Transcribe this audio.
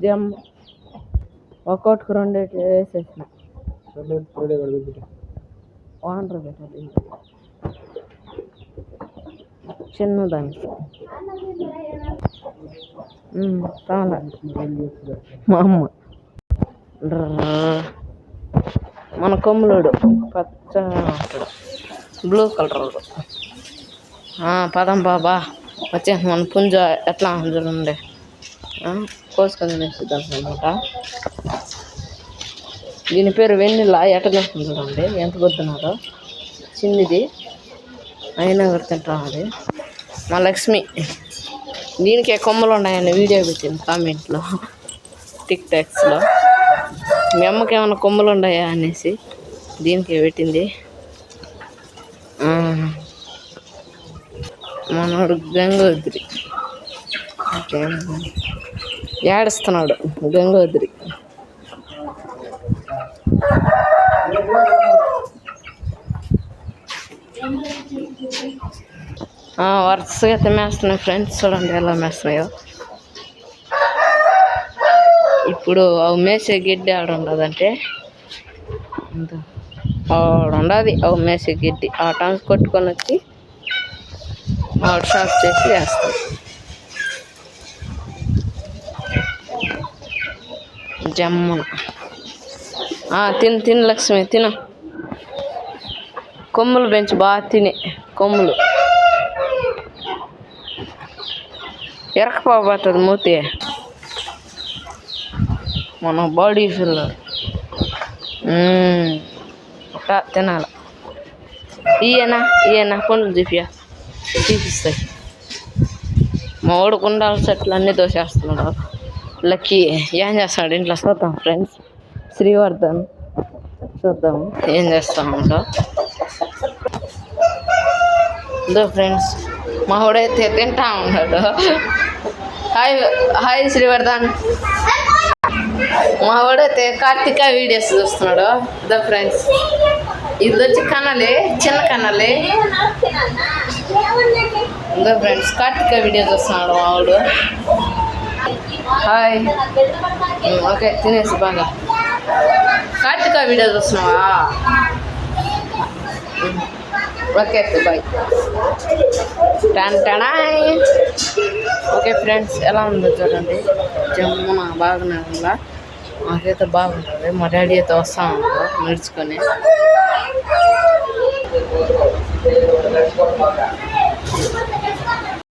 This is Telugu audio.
జమ్ ఒక్కొక్కటికి 2 వేసేసిన. వాటర్ పెట్టాలి చిన్నదానికి. చాలా మా అమ్మ మన కొమ్ములోడు పచ్చగా ఉంటాడు, బ్లూ కలర్. పదం బాబా వచ్చే మన పుంజ ఎట్లా ఉండే కోసుకొని వేసేద్దాం అనమాట. దీని పేరు వెన్నెల. ఎట్లా చూడండి ఎంత పొద్దున్నారో, చిన్నది అయినా కూడా తింటాం. అది మా లక్ష్మి. దీనికే కొమ్మలు ఉన్నాయని వీడియో పెట్టింది కామెంట్లో, టిక్ టాక్స్లో. మీ అమ్మకి ఏమైనా కొమ్మలు ఉన్నాయా అనేసి దీనికే పెట్టింది. మనోడు గంగోద్రి ఏడుస్తున్నాడు. గంగోద్రి వరుసగా తినేస్తున్నాయి ఫ్రెండ్స్. చూడండి ఎలా మేస్తున్నాయో. ఇప్పుడు అవి మేసే గిడ్డి ఆడ ఉండదంటే ఆడ ఉండదు. అవి మేసే గిడ్డి ఆ టంక్ కొట్టుకొని వచ్చి ఆడ షాప్ చేసి వేస్తాం. జమ్మున తిను లక్ష్మి తిను. కొమ్ములు పెంచి బాగా తిని కొమ్ములు ఎరకపోతుంది మూతి. మన బాడీ ఫిల్లర్ తినాలి. ఈయన పండ్లు చూపిస్తాయి. మా వాడికి ఉండాలి చెట్లు అన్నీ దోసేస్తున్నాడు. లక్కీ ఏం చేస్తాడు ఇంట్లో చూద్దాం ఫ్రెండ్స్. శ్రీవర్ధన్ చూద్దాము ఏం చేస్తా ఉంటా. ఇదో ఫ్రెండ్స్ మా వాడైతే తింటా ఉన్నాడు. హాయ్ శ్రీవర్ధన్. మా వాడైతే కార్తీక వీడియోస్ చూస్తున్నాడు. ఇదో ఫ్రెండ్స్ ఇది వచ్చి కనాలి, చిన్న కనాలి. ఇదో ఫ్రెండ్స్ కార్తీక వీడియో చూస్తున్నాడు మా వాడు. హాయ్. ఓకే తినేసి బాగా. కార్తీక వీడియో చూస్తున్నావా? Okay bye. ఓకే ఫ్రెండ్స్ ఎలా ఉందో చూడండి. జమ్మున బాగున్నా మాకైతే బాగుంటుంది. మా డాడీ అయితే వస్తా ఉంటారు నడుచుకొని.